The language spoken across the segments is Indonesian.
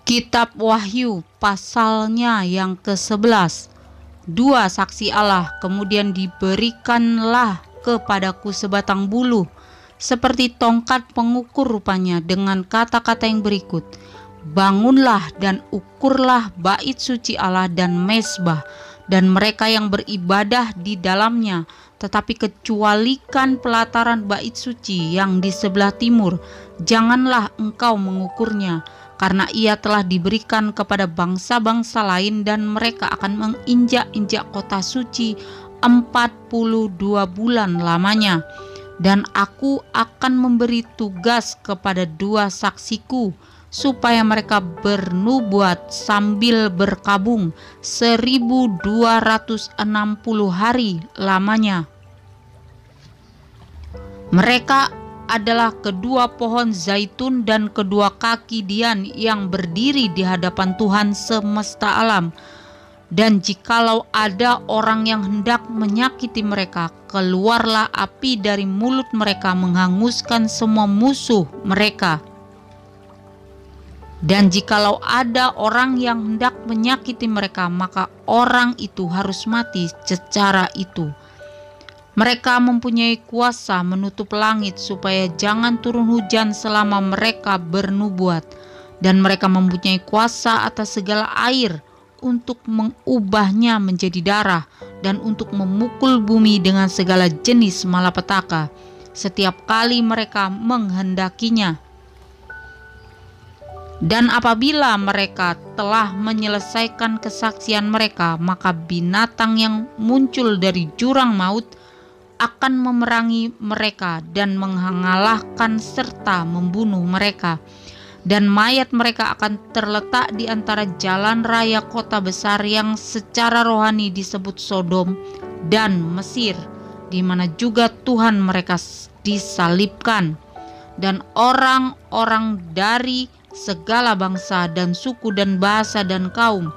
Kitab Wahyu pasalnya yang ke-11. Dua saksi Allah, kemudian diberikanlah kepadaku sebatang bulu seperti tongkat pengukur rupanya, dengan kata-kata yang berikut: bangunlah dan ukurlah bait suci Allah dan mezbah dan mereka yang beribadah di dalamnya, tetapi kecualikan pelataran bait suci yang di sebelah timur, janganlah engkau mengukurnya, karena ia telah diberikan kepada bangsa-bangsa lain dan mereka akan menginjak-injak kota suci 42 bulan lamanya. Dan aku akan memberi tugas kepada dua saksiku supaya mereka bernubuat sambil berkabung 1260 hari lamanya. Mereka adalah kedua pohon zaitun dan kedua kaki dian yang berdiri di hadapan Tuhan semesta alam. Dan jikalau ada orang yang hendak menyakiti mereka, keluarlah api dari mulut mereka menghanguskan semua musuh mereka. Dan jikalau ada orang yang hendak menyakiti mereka, maka orang itu harus mati secara itu. Mereka mempunyai kuasa menutup langit supaya jangan turun hujan selama mereka bernubuat, dan mereka mempunyai kuasa atas segala air untuk mengubahnya menjadi darah, dan untuk memukul bumi dengan segala jenis malapetaka setiap kali mereka menghendakinya. Dan apabila mereka telah menyelesaikan kesaksian mereka, maka binatang yang muncul dari jurang maut akan memerangi mereka dan mengalahkan serta membunuh mereka. Dan mayat mereka akan terletak di antara jalan raya kota besar yang secara rohani disebut Sodom dan Mesir, di mana juga Tuhan mereka disalibkan. Dan orang-orang dari segala bangsa dan suku dan bahasa dan kaum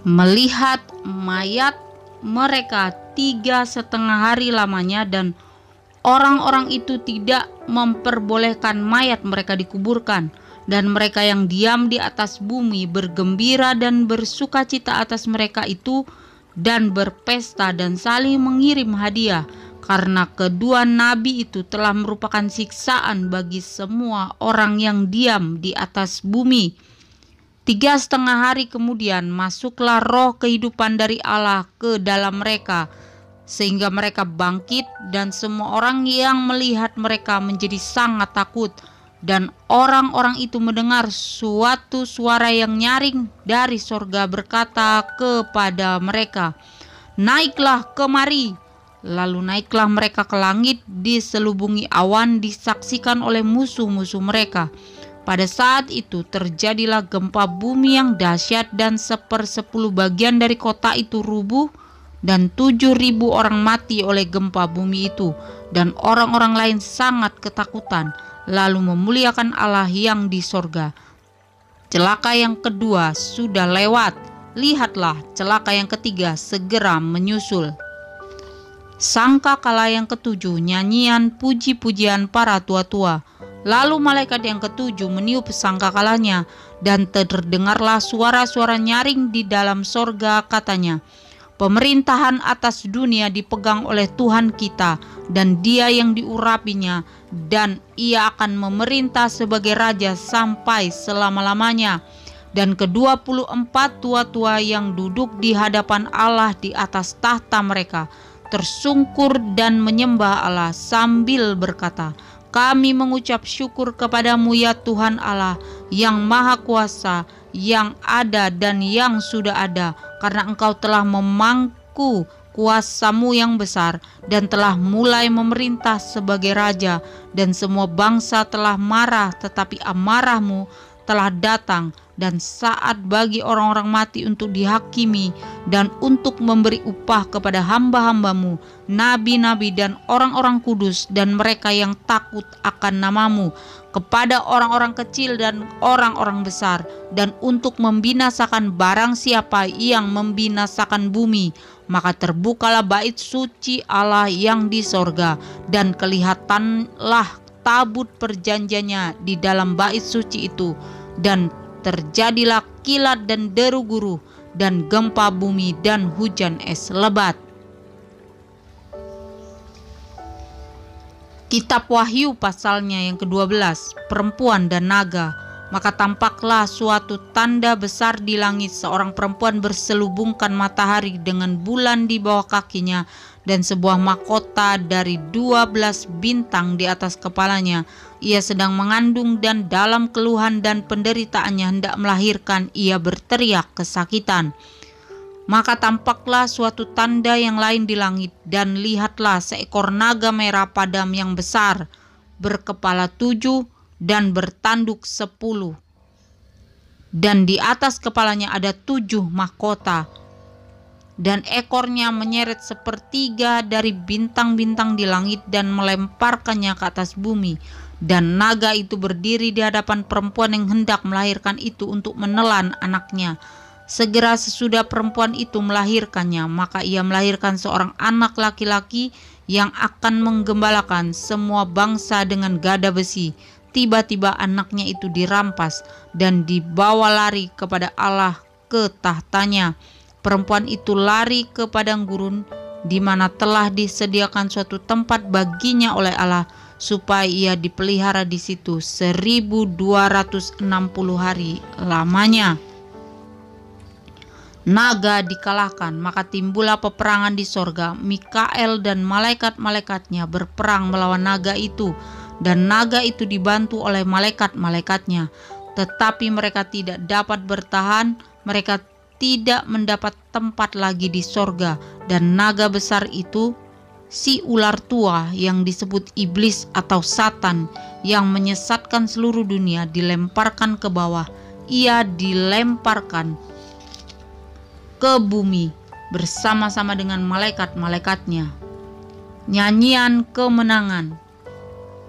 melihat mayat mereka 3,5 hari lamanya, dan orang-orang itu tidak memperbolehkan mayat mereka dikuburkan. Dan mereka yang diam di atas bumi bergembira dan bersukacita atas mereka itu, dan berpesta dan saling mengirim hadiah, karena kedua nabi itu telah merupakan siksaan bagi semua orang yang diam di atas bumi. 3,5 hari kemudian masuklah roh kehidupan dari Allah ke dalam mereka, sehingga mereka bangkit, dan semua orang yang melihat mereka menjadi sangat takut. Dan orang-orang itu mendengar suatu suara yang nyaring dari sorga berkata kepada mereka, naiklah kemari. Lalu naiklah mereka ke langit, diselubungi awan, disaksikan oleh musuh-musuh mereka. Pada saat itu terjadilah gempa bumi yang dahsyat, dan 1/10 bagian dari kota itu rubuh, dan 7.000 orang mati oleh gempa bumi itu. Dan orang-orang lain sangat ketakutan, lalu memuliakan Allah yang di sorga. Celaka yang kedua sudah lewat, lihatlah celaka yang ketiga segera menyusul. Sangkakala yang ketujuh, nyanyian puji-pujian para tua-tua. Lalu malaikat yang ketujuh meniup sangkakalanya, dan terdengarlah suara-suara nyaring di dalam sorga, katanya, pemerintahan atas dunia dipegang oleh Tuhan kita, dan Dia yang diurapinya, dan Ia akan memerintah sebagai raja sampai selama-lamanya. Dan ke-24 tua-tua yang duduk di hadapan Allah di atas tahta mereka tersungkur dan menyembah Allah sambil berkata, kami mengucap syukur kepadamu ya Tuhan Allah yang Maha Kuasa, yang ada dan yang sudah ada, karena Engkau telah memangku kuasamu yang besar dan telah mulai memerintah sebagai raja, dan semua bangsa telah marah, tetapi amarahmu telah datang, dan saat bagi orang-orang mati untuk dihakimi dan untuk memberi upah kepada hamba-hambamu, nabi-nabi dan orang-orang kudus, dan mereka yang takut akan namamu, kepada orang-orang kecil dan orang-orang besar, dan untuk membinasakan barang siapa yang membinasakan bumi. Maka terbukalah bait suci Allah yang di sorga, dan kelihatanlah tabut perjanjiannya di dalam bait suci itu, dan terjadilah kilat dan deru guru dan gempa bumi dan hujan es lebat. Kitab Wahyu pasalnya yang ke-12, perempuan dan naga. Maka tampaklah suatu tanda besar di langit, seorang perempuan berselubungkan matahari dengan bulan di bawah kakinya dan sebuah mahkota dari 12 bintang di atas kepalanya. Ia sedang mengandung dan dalam keluhan dan penderitaannya hendak melahirkan, ia berteriak kesakitan. Maka tampaklah suatu tanda yang lain di langit, dan lihatlah seekor naga merah padam yang besar, berkepala 7 dan bertanduk 10. Dan di atas kepalanya ada 7 mahkota, dan ekornya menyeret sepertiga dari bintang-bintang di langit dan melemparkannya ke atas bumi. Dan naga itu berdiri di hadapan perempuan yang hendak melahirkan itu untuk menelan anaknya. Segera sesudah perempuan itu melahirkannya, maka ia melahirkan seorang anak laki-laki yang akan menggembalakan semua bangsa dengan gada besi. Tiba-tiba anaknya itu dirampas dan dibawa lari kepada Allah ke tahtanya. Perempuan itu lari ke padang gurun, di mana telah disediakan suatu tempat baginya oleh Allah, supaya ia dipelihara di situ 1260 hari lamanya. Naga dikalahkan, maka timbullah peperangan di sorga. Mikael dan malaikat-malaikatnya berperang melawan naga itu, dan naga itu dibantu oleh malaikat-malaikatnya. Tetapi mereka tidak dapat bertahan, mereka tidak mendapat tempat lagi di sorga. Dan naga besar itu, si ular tua yang disebut iblis atau Satan, yang menyesatkan seluruh dunia, dilemparkan ke bawah. Ia dilemparkan ke bumi bersama-sama dengan malaikat-malaikatnya. Nyanyian kemenangan.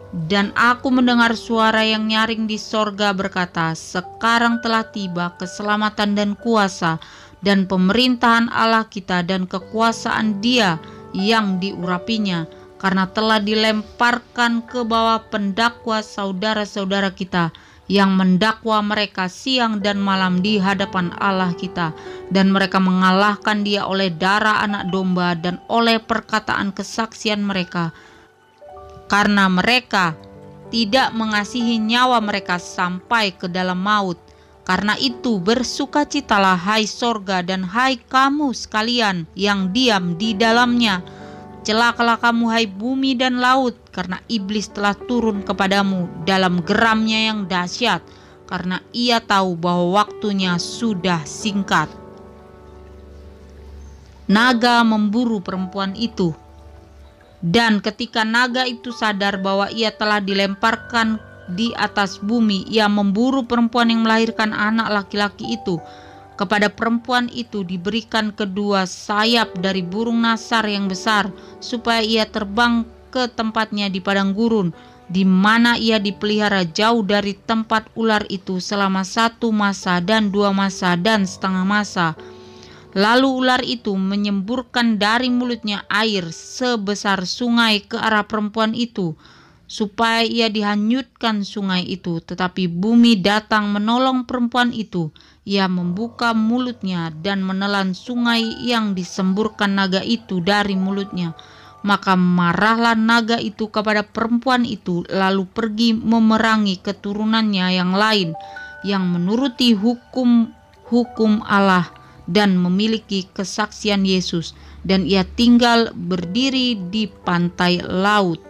Dan aku mendengar suara yang nyaring di sorga berkata, sekarang telah tiba keselamatan dan kuasa dan pemerintahan Allah kita dan kekuasaan Dia yang diurapinya, karena telah dilemparkan ke bawah pendakwa saudara-saudara kita yang mendakwa mereka siang dan malam di hadapan Allah kita, dan mereka mengalahkan Dia oleh darah anak domba dan oleh perkataan kesaksian mereka, karena mereka tidak mengasihi nyawa mereka sampai ke dalam maut. Karena itu bersukacitalah hai sorga dan hai kamu sekalian yang diam di dalamnya. Celakalah kamu hai bumi dan laut, karena iblis telah turun kepadamu dalam geramnya yang dahsyat, karena ia tahu bahwa waktunya sudah singkat. Naga memburu perempuan itu. Dan ketika naga itu sadar bahwa ia telah dilemparkan di atas bumi, ia memburu perempuan yang melahirkan anak laki-laki itu. Kepada perempuan itu diberikan kedua sayap dari burung nasar yang besar, supaya ia terbang ke tempatnya di padang gurun, di mana ia dipelihara jauh dari tempat ular itu selama 1 masa dan 2 masa dan setengah masa. Lalu ular itu menyemburkan dari mulutnya air sebesar sungai ke arah perempuan itu, supaya ia dihanyutkan sungai itu. Tetapi bumi datang menolong perempuan itu. Ia membuka mulutnya dan menelan sungai yang disemburkan naga itu dari mulutnya. Maka marahlah naga itu kepada perempuan itu, lalu pergi memerangi keturunannya yang lain, yang menuruti hukum Allah dan memiliki kesaksian Yesus, dan ia tinggal berdiri di pantai laut.